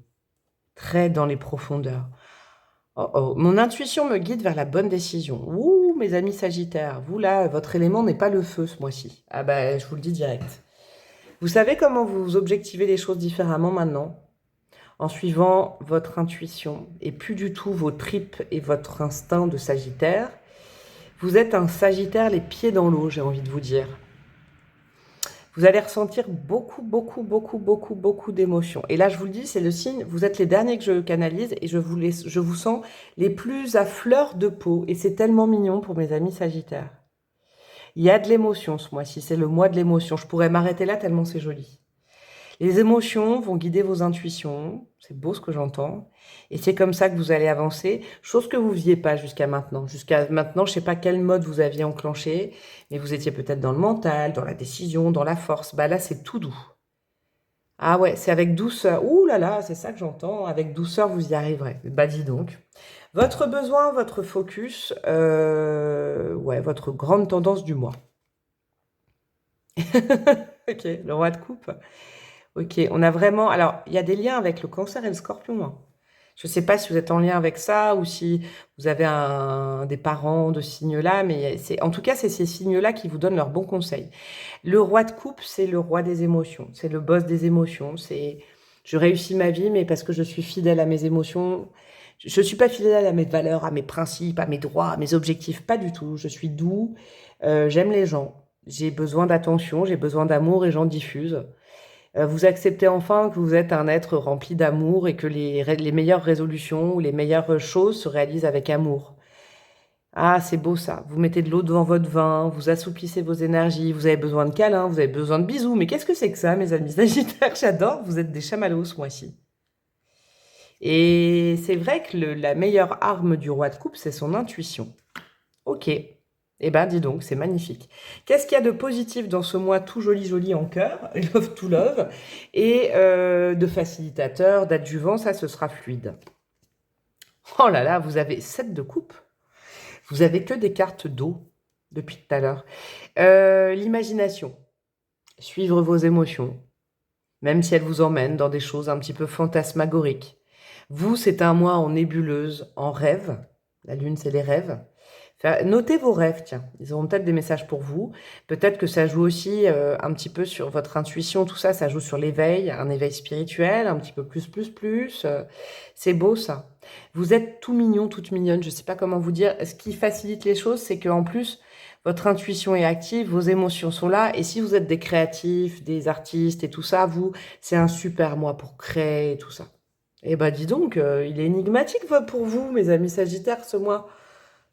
Très dans les profondeurs. Oh, mon intuition me guide vers la bonne décision. Ouh, mes amis sagittaires, vous là, votre élément n'est pas le feu ce mois-ci. Ah ben, je vous le dis direct. Vous savez comment vous objectivez les choses différemment maintenant? En suivant votre intuition et plus du tout vos tripes et votre instinct de sagittaire. Vous êtes un sagittaire les pieds dans l'eau, j'ai envie de vous dire. Vous allez ressentir beaucoup d'émotions. Et là, je vous le dis, c'est le signe, vous êtes les derniers que je canalise et je vous sens les plus à fleur de peau. Et c'est tellement mignon pour mes amis Sagittaires. Il y a de l'émotion ce mois-ci, c'est le mois de l'émotion. Je pourrais m'arrêter là tellement c'est joli. Les émotions vont guider vos intuitions, c'est beau ce que j'entends, et c'est comme ça que vous allez avancer, chose que vous ne faisiez pas jusqu'à maintenant. Jusqu'à maintenant, je ne sais pas quel mode vous aviez enclenché, mais vous étiez peut-être dans le mental, dans la décision, dans la force. Bah là, c'est tout doux. Ah ouais, c'est avec douceur. Ouh là là, c'est ça que j'entends. Avec douceur, vous y arriverez. Bah dis donc. Votre besoin, votre focus, ouais, votre grande tendance du mois. Ok, le roi de coupe. Ok, on a vraiment... Alors, il y a des liens avec le cancer et le scorpion, hein. Je ne sais pas si vous êtes en lien avec ça ou si vous avez des parents de ce signe-là, mais en tout cas, c'est ces signes-là qui vous donnent leurs bons conseils. Le roi de coupe, c'est le roi des émotions, c'est le boss des émotions. C'est je réussis ma vie, mais parce que je suis fidèle à mes émotions. Je ne suis pas fidèle à mes valeurs, à mes principes, à mes droits, à mes objectifs, pas du tout. Je suis doux, j'aime les gens, j'ai besoin d'attention, j'ai besoin d'amour et j'en diffuse. Vous acceptez enfin que vous êtes un être rempli d'amour et que les meilleures résolutions ou les meilleures choses se réalisent avec amour. Ah, c'est beau ça. Vous mettez de l'eau devant votre vin, vous assouplissez vos énergies, vous avez besoin de câlins, vous avez besoin de bisous. Mais qu'est-ce que c'est que ça, mes amis Sagittaires? J'adore, vous êtes des chamallows ce mois-ci. Et c'est vrai que la meilleure arme du roi de coupe, c'est son intuition. Ok. Eh ben, dis donc, c'est magnifique. Qu'est-ce qu'il y a de positif dans ce mois tout joli en cœur, love to love, et de facilitateur, d'adjuvant, ça, ce sera fluide. Oh là là, vous avez 7 de coupe. Vous avez que des cartes d'eau depuis tout à l'heure. L'imagination, suivre vos émotions, même si elles vous emmènent dans des choses un petit peu fantasmagoriques. Vous, c'est un mois en nébuleuse, en rêve. La lune, c'est les rêves. Notez vos rêves, tiens. Ils auront peut-être des messages pour vous. Peut-être que ça joue aussi un petit peu sur votre intuition, tout ça. Ça joue sur l'éveil, un éveil spirituel, un petit peu plus. C'est beau, ça. Vous êtes tout mignon, toute mignonne. Je ne sais pas comment vous dire. Ce qui facilite les choses, c'est qu'en plus, votre intuition est active, vos émotions sont là. Et si vous êtes des créatifs, des artistes et tout ça, vous, c'est un super mois pour créer et tout ça. Eh ben, dis donc, il est énigmatique pour vous, mes amis Sagittaires, ce mois.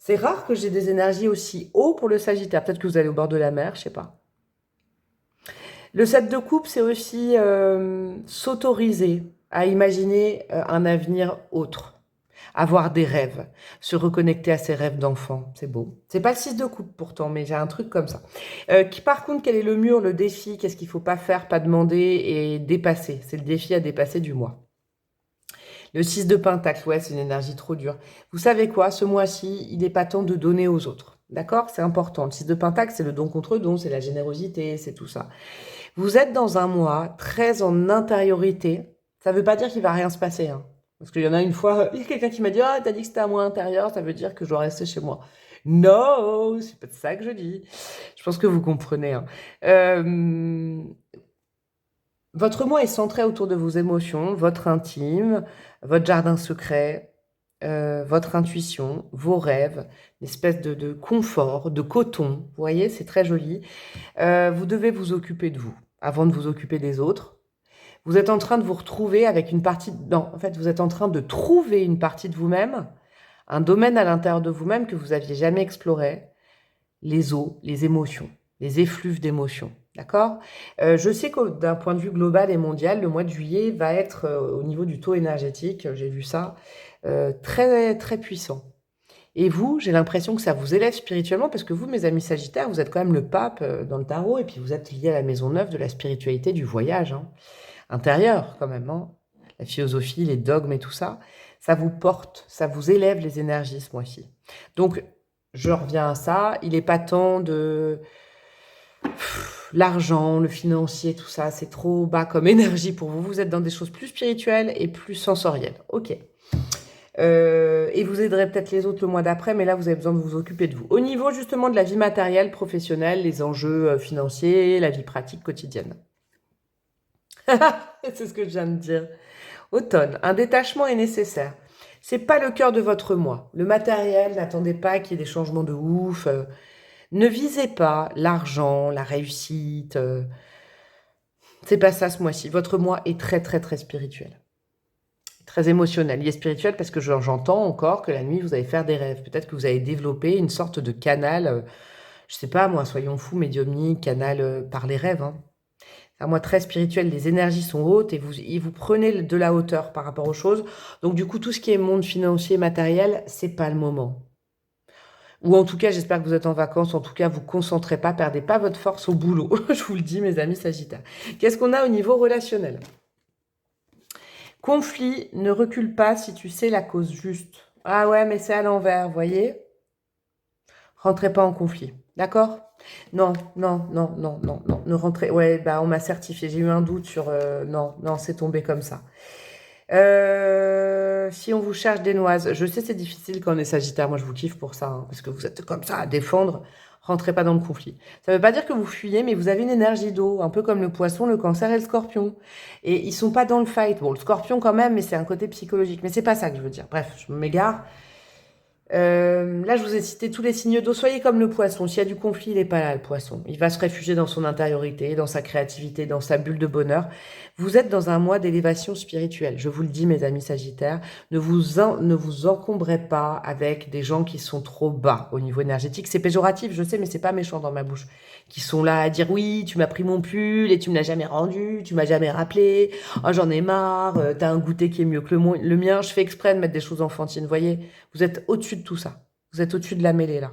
C'est rare que j'ai des énergies aussi haut pour le Sagittaire. Peut-être que vous allez au bord de la mer, je sais pas. Le 7 de coupe, c'est aussi s'autoriser à imaginer un avenir autre. Avoir des rêves. Se reconnecter à ses rêves d'enfant. C'est beau. C'est pas le 6 de coupe pourtant, mais j'ai un truc comme ça. Par contre, quel est le mur, le défi? Qu'est-ce qu'il faut pas faire, pas demander et dépasser? C'est le défi à dépasser du mois. Le 6 de pentacle, ouais, c'est une énergie trop dure. Vous savez quoi, ce mois-ci, il n'est pas temps de donner aux autres. D'accord? C'est important. Le 6 de pentacle, c'est le don contre don, c'est la générosité, c'est tout ça. Vous êtes dans un mois très en intériorité. Ça ne veut pas dire qu'il va rien se passer, hein. Parce qu'il y en a une fois, il y a quelqu'un qui m'a dit « Ah, t'as dit que c'était un mois intérieur, ça veut dire que je dois rester chez moi. » Non, c'est pas de ça que je dis. Je pense que vous comprenez, hein. Votre mois est centré autour de vos émotions, votre intime, votre jardin secret, votre intuition, vos rêves, une espèce de confort, de coton. Vous voyez, c'est très joli. Vous devez vous occuper de vous avant de vous occuper des autres. Vous êtes en train de vous retrouver avec une partie... Non, en fait, vous êtes en train de trouver une partie de vous-même, un domaine à l'intérieur de vous-même que vous n'aviez jamais exploré, les eaux, les émotions, les effluves d'émotions. D'accord? Je sais que d'un point de vue global et mondial, le mois de juillet va être, au niveau du taux énergétique, j'ai vu ça, très, très puissant. Et vous, j'ai l'impression que ça vous élève spirituellement, parce que vous, mes amis Sagittaires, vous êtes quand même le pape dans le tarot, et puis vous êtes lié à la maison neuve de la spiritualité, du voyage, hein, intérieur quand même, hein, la philosophie, les dogmes et tout ça. Ça vous porte, ça vous élève les énergies ce mois-ci. Donc, je reviens à ça, il n'est pas temps de... L'argent, le financier, tout ça, c'est trop bas comme énergie pour vous. Vous êtes dans des choses plus spirituelles et plus sensorielles. Ok. Et vous aiderez peut-être les autres le mois d'après, mais là, vous avez besoin de vous occuper de vous. Au niveau, justement, de la vie matérielle, professionnelle, les enjeux financiers, la vie pratique quotidienne. C'est ce que je viens de dire. Automne, un détachement est nécessaire. C'est pas le cœur de votre mois. Le matériel, n'attendez pas qu'il y ait des changements de ouf. Ne visez pas l'argent, la réussite, C'est pas ça ce mois-ci. Votre mois est très, très, très spirituel. Très émotionnel. Il est spirituel parce que j'entends encore que la nuit, vous allez faire des rêves. Peut-être que vous avez développé une sorte de canal, je sais pas moi, soyons fous, médiumnique, canal par les rêves. Hein. Un mois très spirituel, les énergies sont hautes et vous prenez de la hauteur par rapport aux choses. Donc du coup, tout ce qui est monde financier, matériel, c'est pas le moment. Ou en tout cas, j'espère que vous êtes en vacances. En tout cas, vous concentrez pas, perdez pas votre force au boulot. Je vous le dis, mes amis Sagittaires. Qu'est-ce qu'on a au niveau relationnel? Conflit, ne recule pas si tu sais la cause juste. Ah ouais, mais c'est à l'envers, vous voyez? Rentrez pas en conflit, d'accord? Non, non, non, non, non, non, ne rentrez... Ouais, bah on m'a certifié, j'ai eu un doute sur... non, non, c'est tombé comme ça. Si on vous cherche des noises, je sais c'est difficile quand on est Sagittaire, moi je vous kiffe pour ça, hein, parce que vous êtes comme ça à défendre, rentrez pas dans le conflit. Ça veut pas dire que vous fuyez, mais vous avez une énergie d'eau, un peu comme le poisson, le cancer et le scorpion. Et ils sont pas dans le fight. Bon, le scorpion quand même, mais c'est un côté psychologique. Mais c'est pas ça que je veux dire. Bref, je m'égare. Là, je vous ai cité tous les signes d'eau. Soyez comme le poisson. S'il y a du conflit, il n'est pas là, le poisson. Il va se réfugier dans son intériorité, dans sa créativité, dans sa bulle de bonheur. Vous êtes dans un mois d'élévation spirituelle. Je vous le dis, mes amis Sagittaires, ne vous encombrez pas avec des gens qui sont trop bas au niveau énergétique. C'est péjoratif, je sais, mais c'est pas méchant dans ma bouche. Qui sont là à dire oui, tu m'as pris mon pull et tu me l'as jamais rendu, tu m'as jamais rappelé. Oh, j'en ai marre. T'as un goûter qui est mieux que le mien. Je fais exprès de mettre des choses enfantines. Vous voyez, vous êtes au-dessus de tout ça. Vous êtes au-dessus de la mêlée là.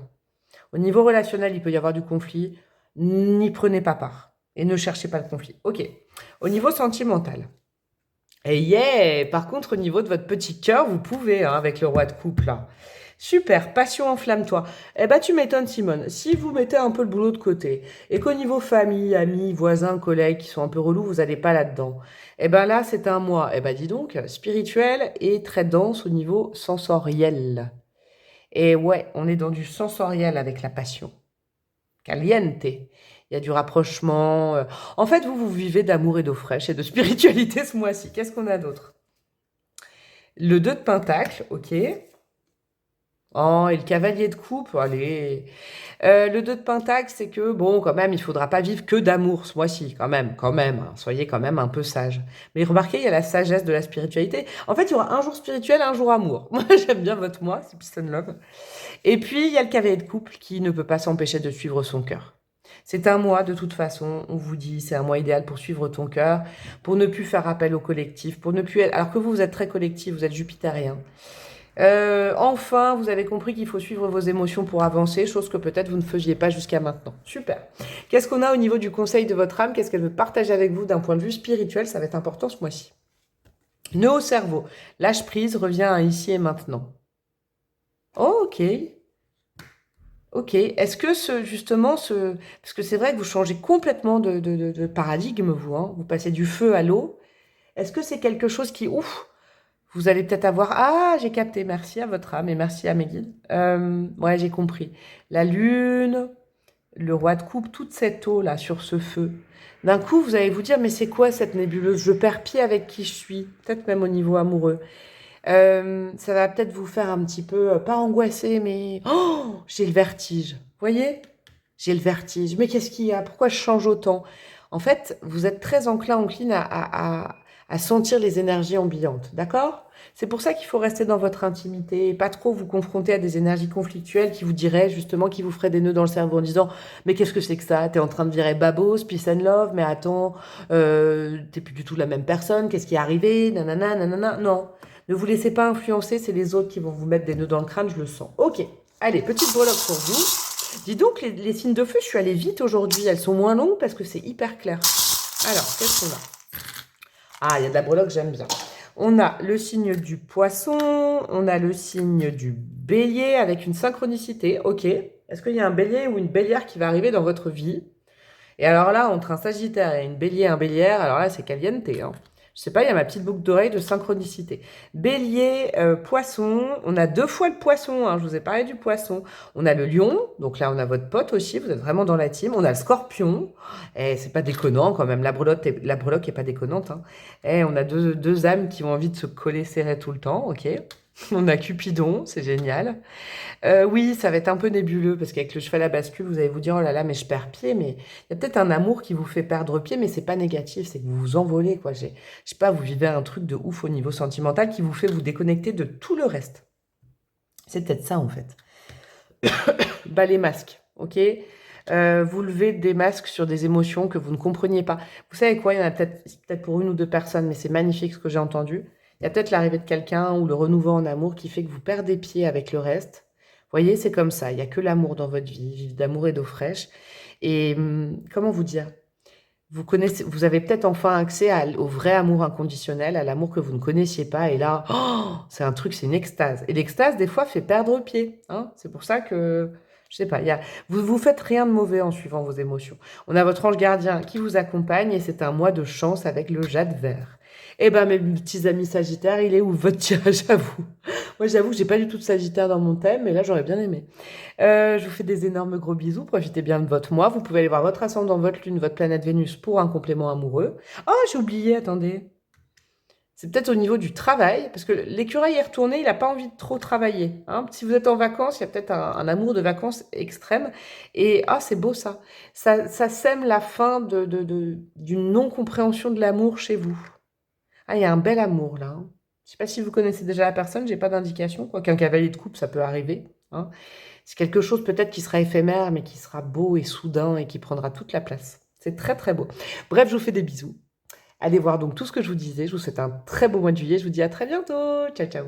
Au niveau relationnel, il peut y avoir du conflit. N'y prenez pas part et ne cherchez pas le conflit. Ok. Au niveau sentimental. Et yeah, par contre, au niveau de votre petit cœur, vous pouvez, hein, avec le roi de coupe, là. Super, passion, enflamme-toi. Eh ben, tu m'étonnes, Simone. Si vous mettez un peu le boulot de côté, et qu'au niveau famille, amis, voisins, collègues qui sont un peu relous, vous n'allez pas là-dedans. Eh ben là, c'est un mois, eh ben dis donc, spirituel et très dense au niveau sensoriel. Et ouais, on est dans du sensoriel avec la passion. Caliente. Il y a du rapprochement. En fait, vous vivez d'amour et d'eau fraîche et de spiritualité ce mois-ci. Qu'est-ce qu'on a d'autre? Le 2 de Pentacle, ok. Oh, et le cavalier de coupe, allez. Le 2 de Pentacle, c'est que, bon, quand même, il faudra pas vivre que d'amour ce mois-ci, quand même, hein. Soyez quand même un peu sage. Mais remarquez, il y a la sagesse de la spiritualité. En fait, il y aura un jour spirituel, un jour amour. Moi, j'aime bien votre mois, c'est Peace and Love. Et puis, il y a le cavalier de couple qui ne peut pas s'empêcher de suivre son cœur. C'est un mois, de toute façon, on vous dit, c'est un mois idéal pour suivre ton cœur, pour ne plus faire appel au collectif, pour ne plus être... Alors que vous êtes très collectif, vous êtes jupitérien. Enfin, vous avez compris qu'il faut suivre vos émotions pour avancer, chose que peut-être vous ne faisiez pas jusqu'à maintenant. Super. Qu'est-ce qu'on a au niveau du conseil de votre âme? Qu'est-ce qu'elle veut partager avec vous d'un point de vue spirituel? Ça va être important ce mois-ci. Nœud au cerveau. Lâche prise, reviens à ici et maintenant. Oh, ok. Ok. Est-ce que parce que c'est vrai que vous changez complètement de paradigme, vous, hein. Vous passez du feu à l'eau. Est-ce que c'est quelque chose qui... Ouf, vous allez peut-être avoir... Ah, j'ai capté. Merci à votre âme et merci à mes guides. Ouais, j'ai compris. La lune, le roi de coupe, toute cette eau là sur ce feu. D'un coup, vous allez vous dire, mais c'est quoi cette nébuleuse? Je perds pied avec qui je suis. Peut-être même au niveau amoureux. Ça va peut-être vous faire un petit peu, pas angoisser, mais... Oh, j'ai le vertige. Vous voyez? J'ai le vertige. Mais qu'est-ce qu'il y a? Pourquoi je change autant? En fait, vous êtes très encline à sentir les énergies ambiantes, d'accord? C'est pour ça qu'il faut rester dans votre intimité et pas trop vous confronter à des énergies conflictuelles qui vous diraient justement, qui vous feraient des nœuds dans le cerveau en disant « Mais qu'est-ce que c'est que ça? T'es en train de virer babos, peace and love, mais attends, t'es plus du tout la même personne, qu'est-ce qui est arrivé? Nanana, nanana. » Non, ne vous laissez pas influencer, c'est les autres qui vont vous mettre des nœuds dans le crâne, je le sens. Ok, allez, petite breloque pour vous. Dis donc, les signes de feu, je suis allée vite aujourd'hui, elles sont moins longues parce que c'est hyper clair. Alors, qu'est-ce qu'on a? Ah, il y a de la breloque, j'aime bien. On a le signe du poisson, on a le signe du bélier avec une synchronicité. Ok, est-ce qu'il y a un bélier ou une bélière qui va arriver dans votre vie? Et alors là, entre un sagittaire et une bélier et un bélière, alors là, c'est caliente, hein. Je sais pas, il y a ma petite boucle d'oreille de synchronicité. Bélier, poisson, on a 2 fois le poisson, hein, je vous ai parlé du poisson. On a le lion, donc là on a votre pote aussi, vous êtes vraiment dans la team. On a le scorpion, et c'est pas déconnant quand même, la breloque est pas déconnante. Hein. Et on a deux âmes qui ont envie de se coller serré tout le temps, ok. On a Cupidon, c'est génial. Oui, ça va être un peu nébuleux parce qu'avec le cheval à bascule, vous allez vous dire, oh là là, mais je perds pied. Mais il y a peut-être un amour qui vous fait perdre pied, mais c'est pas négatif, c'est que vous vous envolez, quoi. Je sais pas, vous vivez un truc de ouf au niveau sentimental qui vous fait vous déconnecter de tout le reste. C'est peut-être ça, en fait. Bah, les masques, ok? Vous levez des masques sur des émotions que vous ne compreniez pas. Vous savez quoi? Il y en a peut-être pour une ou deux personnes, mais c'est magnifique ce que j'ai entendu. Il y a peut-être l'arrivée de quelqu'un ou le renouveau en amour qui fait que vous perdez pied avec le reste. Vous voyez, c'est comme ça. Il n'y a que l'amour dans votre vie, vivre d'amour et d'eau fraîche. Et comment vous dire? Vous avez peut-être enfin accès au vrai amour inconditionnel, à l'amour que vous ne connaissiez pas. Et là, oh, c'est un truc, c'est une extase. Et l'extase, des fois, fait perdre pied. Hein. C'est pour ça que, je sais pas, vous faites rien de mauvais en suivant vos émotions. On a votre ange gardien qui vous accompagne et c'est un mois de chance avec le jade vert. Eh ben, mes petits amis sagittaires, il est où votre tirage à vous? Moi, j'avoue que j'ai pas du tout de sagittaire dans mon thème, mais là, j'aurais bien aimé. Je vous fais des énormes gros bisous. Profitez bien de votre mois. Vous pouvez aller voir votre ascendant, votre lune, votre planète Vénus pour un complément amoureux. Oh, j'ai oublié, attendez. C'est peut-être au niveau du travail, parce que l'écureuil est retourné, il n'a pas envie de trop travailler. Hein. Si vous êtes en vacances, il y a peut-être un amour de vacances extrême. Et ah, c'est beau ça. Ça sème la fin d'une non-compréhension de l'amour chez vous. Ah, il y a un bel amour là. Hein. Je ne sais pas si vous connaissez déjà la personne, j'ai pas d'indication. Quoi qu'un cavalier de coupe, ça peut arriver. Hein. C'est quelque chose peut-être qui sera éphémère, mais qui sera beau et soudain et qui prendra toute la place. C'est très très beau. Bref, je vous fais des bisous. Allez voir donc tout ce que je vous disais. Je vous souhaite un très beau mois de juillet. Je vous dis à très bientôt. Ciao, ciao.